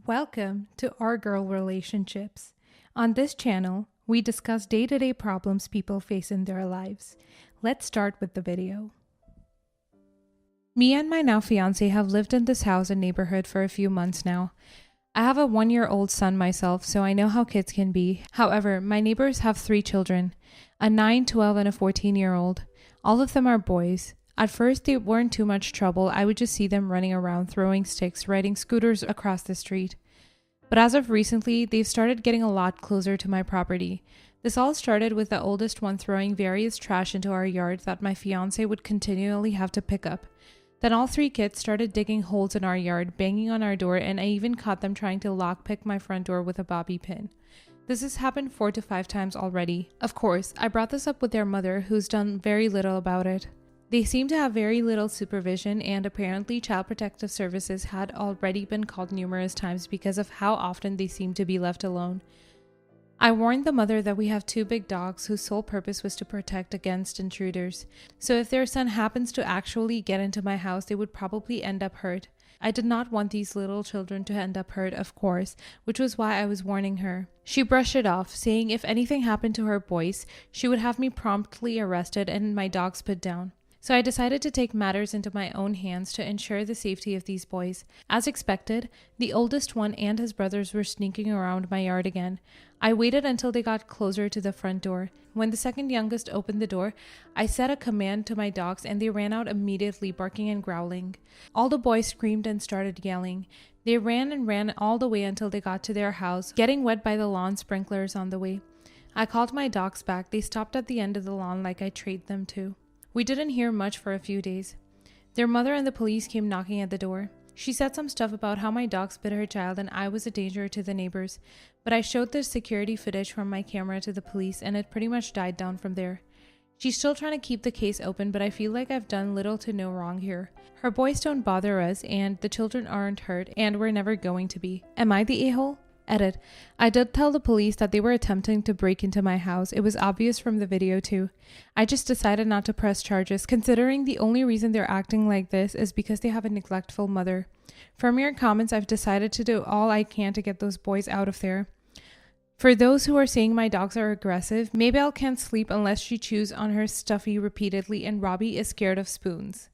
Welcome to Our Girl Relationships. On this channel, we discuss day-to-day problems people face in their lives. Let's start with the video. Me and my now fiancé have lived in this house and neighborhood for a few months now. I have a 1-year-old son myself, so I know how kids can be. However, my neighbors have 3 children, a 9, 12, and a 14-year-old. All of them are boys. At first, they weren't too much trouble. I would just see them running around, throwing sticks, riding scooters across the street. But as of recently, they've started getting a lot closer to my property. This all started with the oldest one throwing various trash into our yard that my fiancé would continually have to pick up. Then all 3 kids started digging holes in our yard, banging on our door, and I even caught them trying to lockpick my front door with a bobby pin. This has happened 4 to 5 times already. Of course, I brought this up with their mother, who's done very little about it. They seem to have very little supervision, and apparently Child Protective Services had already been called numerous times because of how often they seem to be left alone. I warned the mother that we have 2 big dogs whose sole purpose was to protect against intruders. So if their son happens to actually get into my house, they would probably end up hurt. I did not want these little children to end up hurt, of course, which was why I was warning her. She brushed it off, saying if anything happened to her boys, she would have me promptly arrested and my dogs put down. So I decided to take matters into my own hands to ensure the safety of these boys. As expected, the oldest one and his brothers were sneaking around my yard again. I waited until they got closer to the front door. When the second youngest opened the door, I said a command to my dogs and they ran out immediately, barking and growling. All the boys screamed and started yelling. They ran and ran all the way until they got to their house, getting wet by the lawn sprinklers on the way. I called my dogs back. They stopped at the end of the lawn like I trained them to. We didn't hear much for a few days. Their mother and the police came knocking at the door. She said some stuff about how my dogs bit her child and I was a danger to the neighbors, but I showed the security footage from my camera to the police and it pretty much died down from there. She's still trying to keep the case open, but I feel like I've done little to no wrong here. Her boys don't bother us and the children aren't hurt and we're never going to be. Am I the a-hole? Edit. I did tell the police that they were attempting to break into my house. It was obvious from the video too. I just decided not to press charges, considering the only reason they're acting like this is because they have a neglectful mother. From your comments, I've decided to do all I can to get those boys out of there. For those who are saying my dogs are aggressive, Maybelle can't sleep unless she chews on her stuffy repeatedly and Robbie is scared of spoons.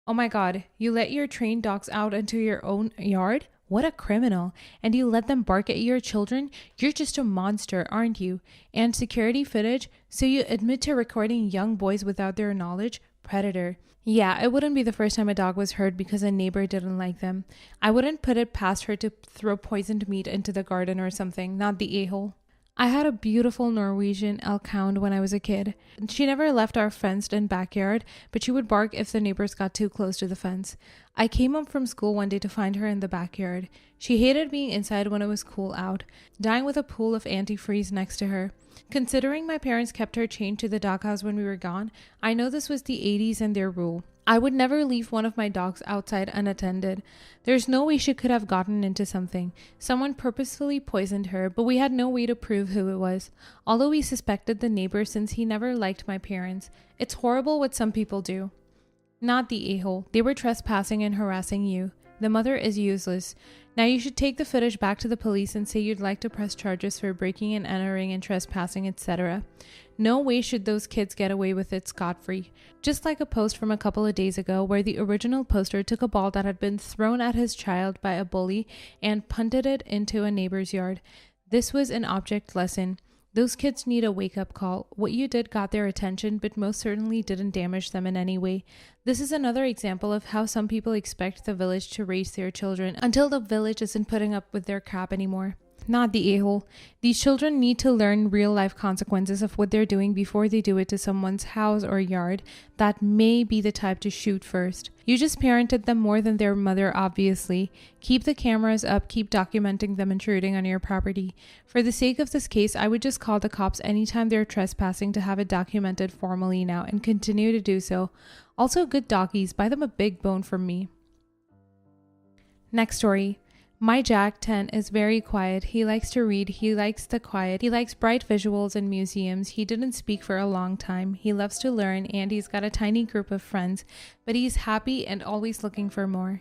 Oh my god, you let your trained dogs out into your own yard? What a criminal. And you let them bark at your children? You're just a monster, aren't you? And security footage? So you admit to recording young boys without their knowledge? Predator. Yeah, it wouldn't be the first time a dog was hurt because a neighbor didn't like them. I wouldn't put it past her to throw poisoned meat into the garden or something, not the a-hole. I had a beautiful Norwegian elk hound when I was a kid. She never left our fenced-in backyard, but she would bark if the neighbors got too close to the fence. I came home from school one day to find her in the backyard. She hated being inside when it was cool out, dying with a pool of antifreeze next to her. Considering my parents kept her chained to the doghouse when we were gone, I know this was the 80s and their rule. I would never leave one of my dogs outside unattended. There's no way she could have gotten into something. Someone purposefully poisoned her, but we had no way to prove who it was. Although we suspected the neighbor since he never liked my parents. It's horrible what some people do. Not the a-hole. They were trespassing and harassing you. The mother is useless. Now you should take the footage back to the police and say you'd like to press charges for breaking and entering and trespassing, etc. No way should those kids get away with it scot-free. Just like a post from a couple of days ago where the original poster took a ball that had been thrown at his child by a bully and punted it into a neighbor's yard. This was an object lesson. Those kids need a wake-up call. What you did got their attention, but most certainly didn't damage them in any way. This is another example of how some people expect the village to raise their children until the village isn't putting up with their crap anymore. Not the a-hole. These children need to learn real-life consequences of what they're doing before they do it to someone's house or yard that may be the type to shoot first. You just parented them more than their mother, obviously. Keep the cameras up, keep documenting them intruding on your property. For the sake of this case, I would just call the cops anytime they're trespassing to have it documented formally now and continue to do so. Also, good doggies, buy them a big bone from me. Next story. My Jack 10 is very quiet. He likes to read. He likes the quiet. He likes bright visuals and museums. He didn't speak for a long time. He loves to learn and he's got a tiny group of friends, but he's happy and always looking for more.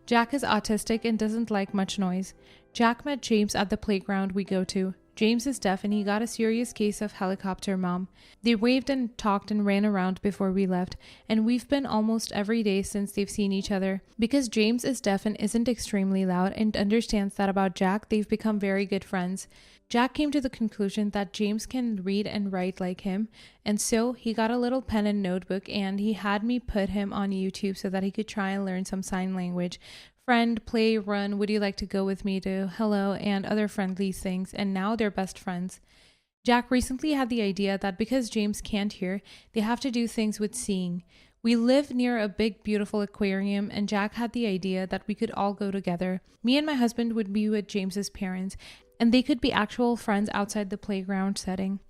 Jack is autistic and doesn't like much noise. Jack met James at the playground we go to. James is deaf and he got a serious case of helicopter mom. They waved and talked and ran around before we left, and we've been almost every day since they've seen each other. Because James is deaf and isn't extremely loud and understands that about Jack, they've become very good friends. Jack came to the conclusion that James can read and write like him, and so he got a little pen and notebook and he had me put him on YouTube so that he could try and learn some sign language. Friend, play, run, would you like to go with me to hello, and other friendly things, and now they're best friends. Jack recently had the idea that because James can't hear, they have to do things with seeing. We live near a big, beautiful aquarium, and Jack had the idea that we could all go together. Me and my husband would be with James's parents, and they could be actual friends outside the playground setting.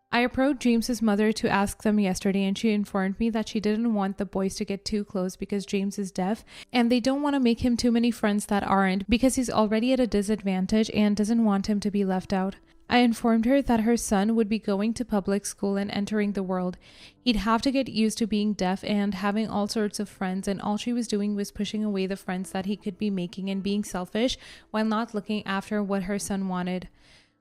I approached James's mother to ask them yesterday, and she informed me that she didn't want the boys to get too close because James is deaf and they don't want to make him too many friends that aren't because he's already at a disadvantage and doesn't want him to be left out. I informed her that her son would be going to public school and entering the world. He'd have to get used to being deaf and having all sorts of friends, and all she was doing was pushing away the friends that he could be making and being selfish while not looking after what her son wanted.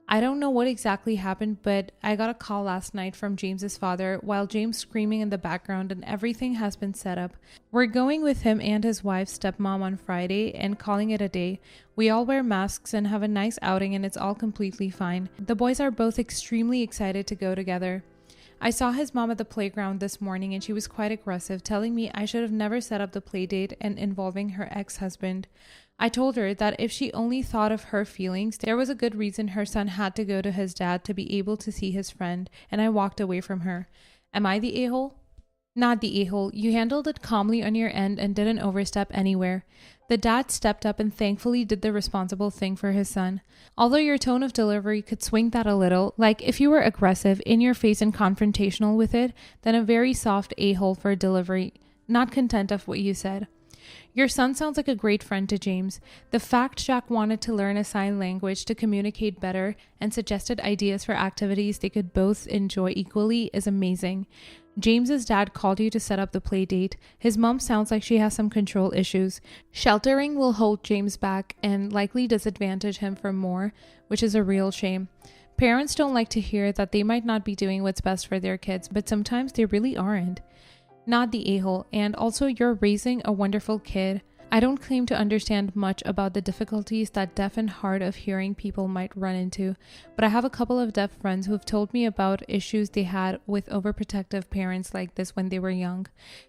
I don't know what exactly happened, but I got a call last night from James's father while James screaming in the background, and everything has been set up. We're going with him and his wife, stepmom, on Friday and calling it a day. We all wear masks and have a nice outing, and it's all completely fine. The boys are both extremely excited to go together. I saw his mom at the playground this morning and she was quite aggressive, telling me I should have never set up the play date and involving her ex-husband. I told her that if she only thought of her feelings, there was a good reason her son had to go to his dad to be able to see his friend, and I walked away from her. Am I the a-hole? Not the a-hole. You handled it calmly on your end and didn't overstep anywhere. The dad stepped up and thankfully did the responsible thing for his son. Although your tone of delivery could swing that a little, like if you were aggressive, in your face and confrontational with it, then a very soft a-hole for delivery, not content of what you said. Your son sounds like a great friend to James. The fact Jack wanted to learn a sign language to communicate better and suggested ideas for activities they could both enjoy equally is amazing. James's dad called you to set up the play date. His mom sounds like she has some control issues. Sheltering will hold James back and likely disadvantage him for more, which is a real shame. Parents don't like to hear that they might not be doing what's best for their kids, but sometimes they really aren't. Not the a-hole, and also you're raising a wonderful kid. I don't claim to understand much about the difficulties that deaf and hard of hearing people might run into, but I have a couple of deaf friends who've told me about issues they had with overprotective parents like this when they were young.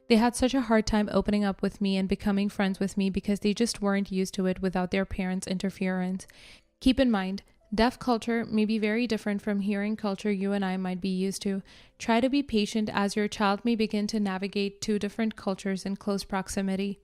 They had such a hard time opening up with me and becoming friends with me because they just weren't used to it without their parents' interference. Keep in mind, deaf culture may be very different from hearing culture you and I might be used to. Try to be patient as your child may begin to navigate two different cultures in close proximity.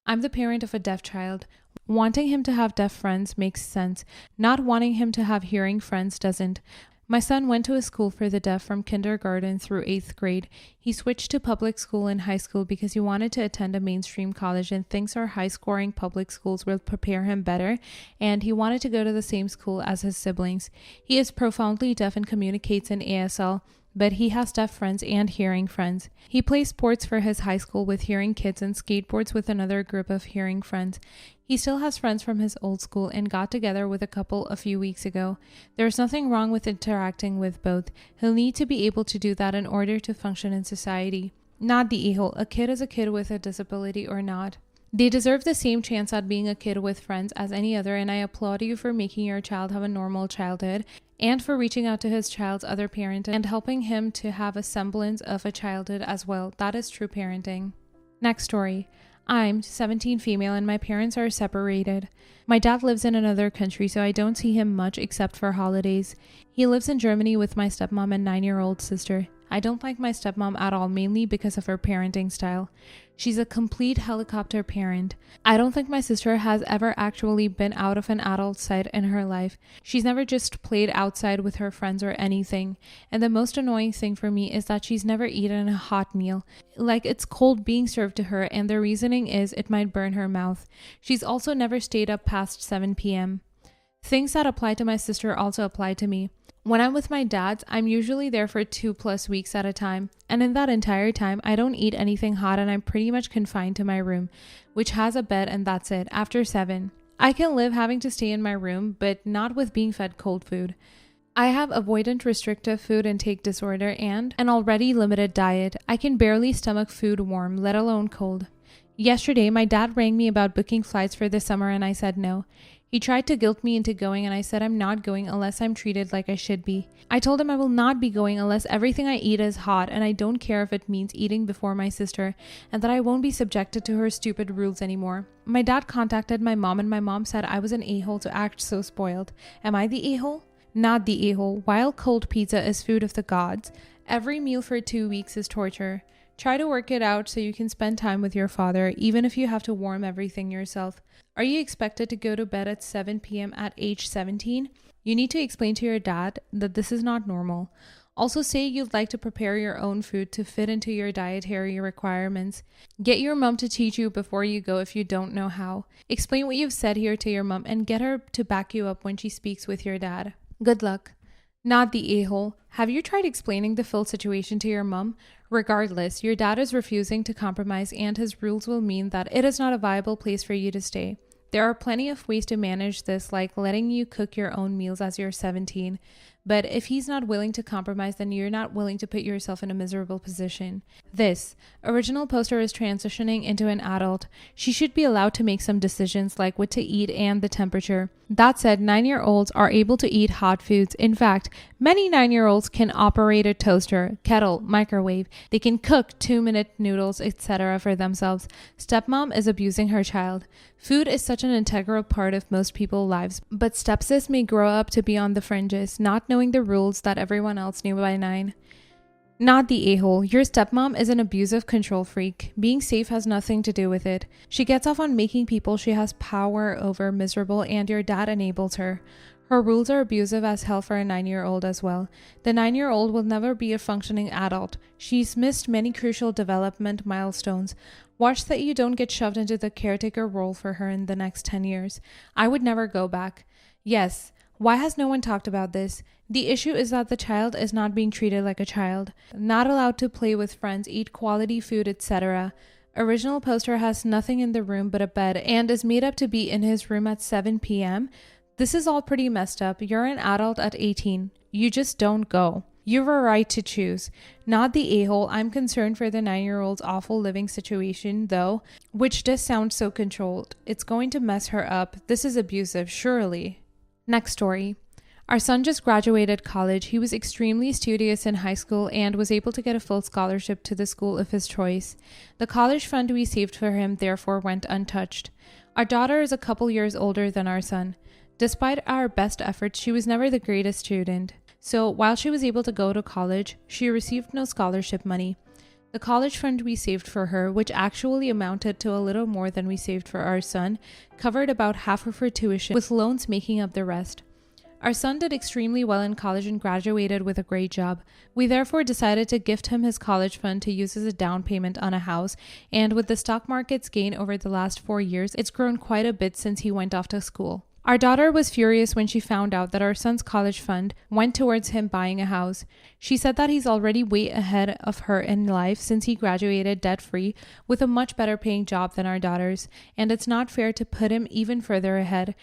I'm the parent of a deaf child. Wanting him to have deaf friends makes sense. Not wanting him to have hearing friends doesn't. My son went to a school for the deaf from kindergarten through 8th grade. He switched to public school in high school because he wanted to attend a mainstream college and thinks our high-scoring public schools will prepare him better, and he wanted to go to the same school as his siblings. He is profoundly deaf and communicates in ASL, but he has deaf friends and hearing friends. He plays sports for his high school with hearing kids and skateboards with another group of hearing friends. He still has friends from his old school and got together with a couple a few weeks ago. There's nothing wrong with interacting with both. He'll need to be able to do that in order to function in society. Not the a-hole. A kid is a kid with a disability or not. They deserve the same chance at being a kid with friends as any other, and I applaud you for making your child have a normal childhood and for reaching out to his child's other parent and helping him to have a semblance of a childhood as well. That is true parenting. Next story. I'm 17 female and my parents are separated. My dad lives in another country, so I don't see him much except for holidays. He lives in Germany with my stepmom and 9-year-old sister. I don't like my stepmom at all, mainly because of her parenting style. She's a complete helicopter parent. I don't think my sister has ever actually been out of an adult side in her life. She's never just played outside with her friends or anything. And the most annoying thing for me is that she's never eaten a hot meal. Like it's cold being served to her, and the reasoning is it might burn her mouth. She's also never stayed up past 7 p.m. Things that apply to my sister also apply to me. When I'm with my dads, I'm usually there for 2+ weeks at a time. And in that entire time, I don't eat anything hot and I'm pretty much confined to my room, which has a bed and that's it, after 7. I can live having to stay in my room, but not with being fed cold food. I have avoidant restrictive food intake disorder and an already limited diet. I can barely stomach food warm, let alone cold. Yesterday, my dad rang me about booking flights for this summer and I said no. He tried to guilt me into going and I said I'm not going unless I'm treated like I should be. I told him I will not be going unless everything I eat is hot and I don't care if it means eating before my sister and that I won't be subjected to her stupid rules anymore. My dad contacted my mom and my mom said I was an a-hole to act so spoiled. Am I the a-hole? Not the a-hole. While cold pizza is food of the gods, every meal for 2 weeks is torture. Try to work it out so you can spend time with your father, even if you have to warm everything yourself. Are you expected to go to bed at 7 p.m. at age 17? You need to explain to your dad that this is not normal. Also say you'd like to prepare your own food to fit into your dietary requirements. Get your mom to teach you before you go if you don't know how. Explain what you've said here to your mom and get her to back you up when she speaks with your dad. Good luck. Not the a-hole. Have you tried explaining the full situation to your mom? Regardless, your dad is refusing to compromise and his rules will mean that it is not a viable place for you to stay. There are plenty of ways to manage this, like letting you cook your own meals as you're 17. But if he's not willing to compromise, then you're not willing to put yourself in a miserable position. This original poster is transitioning into an adult. She should be allowed to make some decisions like what to eat and the temperature. That said, 9-year-olds are able to eat hot foods. In fact, many 9-year-olds can operate a toaster, kettle, microwave. They can cook 2-minute noodles, etc. for themselves. Stepmom is abusing her child. Food is such an integral part of most people's lives, but stepsis may grow up to be on the fringes, not knowing the rules that everyone else knew by 9. Not the a-hole. Your stepmom is an abusive control freak. Being safe has nothing to do with it. She gets off on making people she has power over miserable and your dad enables her. Her rules are abusive as hell for a 9-year-old as well. The 9-year-old will never be a functioning adult. She's missed many crucial development milestones. Watch that you don't get shoved into the caretaker role for her in the next 10 years. I would never go back. Yes. Why has no one talked about this? The issue is that the child is not being treated like a child, not allowed to play with friends, eat quality food, etc. Original poster has nothing in the room but a bed and is made up to be in his room at 7 p.m. This is all pretty messed up. You're an adult at 18. You just don't go. You have a right to choose. Not the a-hole. I'm concerned for the 9-year-old's awful living situation, though, which does sound so controlled. It's going to mess her up. This is abusive, surely. Next story. Our son just graduated college. He was extremely studious in high school and was able to get a full scholarship to the school of his choice. The college fund we saved for him therefore went untouched. Our daughter is a couple years older than our son. Despite our best efforts, she was never the greatest student. So while she was able to go to college, she received no scholarship money. The college fund we saved for her, which actually amounted to a little more than we saved for our son, covered about half of her tuition, with loans making up the rest. Our son did extremely well in college and graduated with a great job. We therefore decided to gift him his college fund to use as a down payment on a house, and with the stock market's gain over the last 4 years, it's grown quite a bit since he went off to school. Our daughter was furious when she found out that our son's college fund went towards him buying a house. She said that he's already way ahead of her in life since he graduated debt-free with a much better paying job than our daughter's, and it's not fair to put him even further ahead.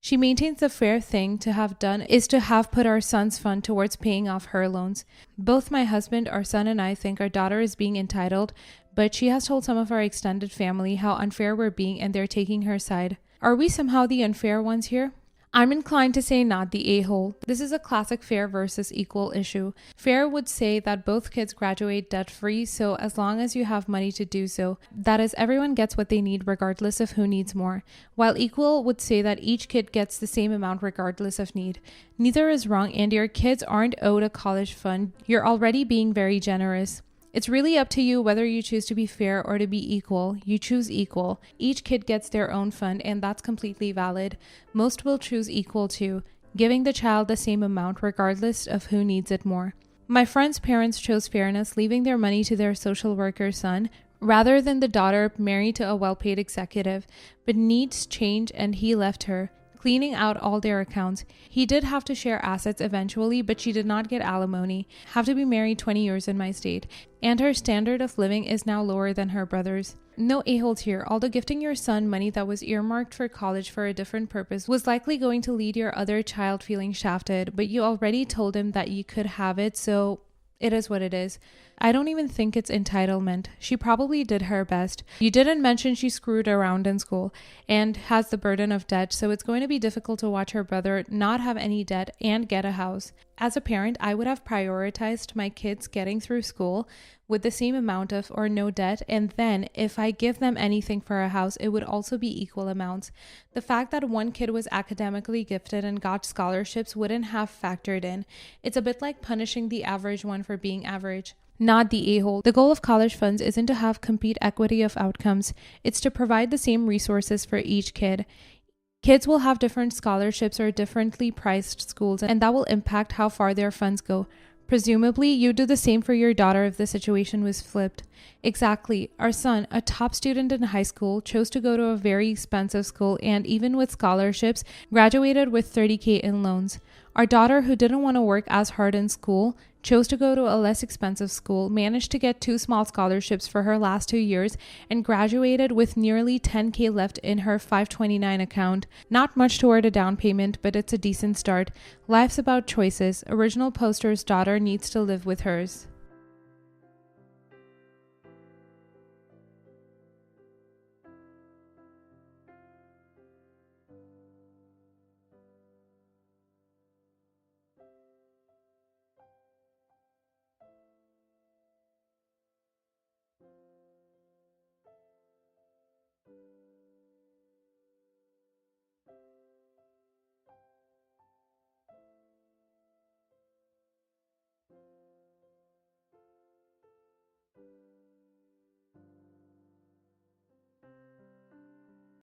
She maintains the fair thing to have done is to have put our son's fund towards paying off her loans. Both my husband, our son, and I think our daughter is being entitled, but she has told some of our extended family how unfair we're being and they're taking her side. Are we somehow the unfair ones here? I'm inclined to say not the a-hole. This is a classic fair versus equal issue. Fair would say that both kids graduate debt-free, so as long as you have money to do so, that is, everyone gets what they need regardless of who needs more. While equal would say that each kid gets the same amount regardless of need. Neither is wrong, and your kids aren't owed a college fund. You're already being very generous. It's really up to you whether you choose to be fair or to be equal. You choose equal. Each kid gets their own fund, and that's completely valid. Most will choose equal too, giving the child the same amount regardless of who needs it more. My friend's parents chose fairness, leaving their money to their social worker son, rather than the daughter married to a well-paid executive. But needs change, and he left her. cleaning out all their accounts. He did have to share assets eventually, but she did not get alimony, have to be married 20 years in my state, and her standard of living is now lower than her brother's. No a-holes here, although gifting your son money that was earmarked for college for a different purpose was likely going to lead your other child feeling shafted, but you already told him that you could have it, so it is what it is. I don't even think it's entitlement. She probably did her best. You didn't mention she screwed around in school and has the burden of debt, so it's going to be difficult to watch her brother not have any debt and get a house. As a parent, I would have prioritized my kids getting through school with the same amount of or no debt, and then if I give them anything for a house, it would also be equal amounts. The fact that one kid was academically gifted and got scholarships wouldn't have factored in. It's a bit like punishing the average one for being average. Not the a-hole. The goal of college funds isn't to have complete equity of outcomes. It's to provide the same resources for each kid. Kids will have different scholarships or differently priced schools, and that will impact how far their funds go. Presumably, you'd do the same for your daughter if the situation was flipped. Exactly. Our son, a top student in high school, chose to go to a very expensive school and, even with scholarships, graduated with $30,000 in loans. Our daughter, who didn't want to work as hard in school, chose to go to a less expensive school, managed to get 2 small scholarships for her last 2 years, and graduated with nearly $10,000 left in her 529 account. Not much toward a down payment, but it's a decent start. Life's about choices. Original poster's daughter needs to live with hers.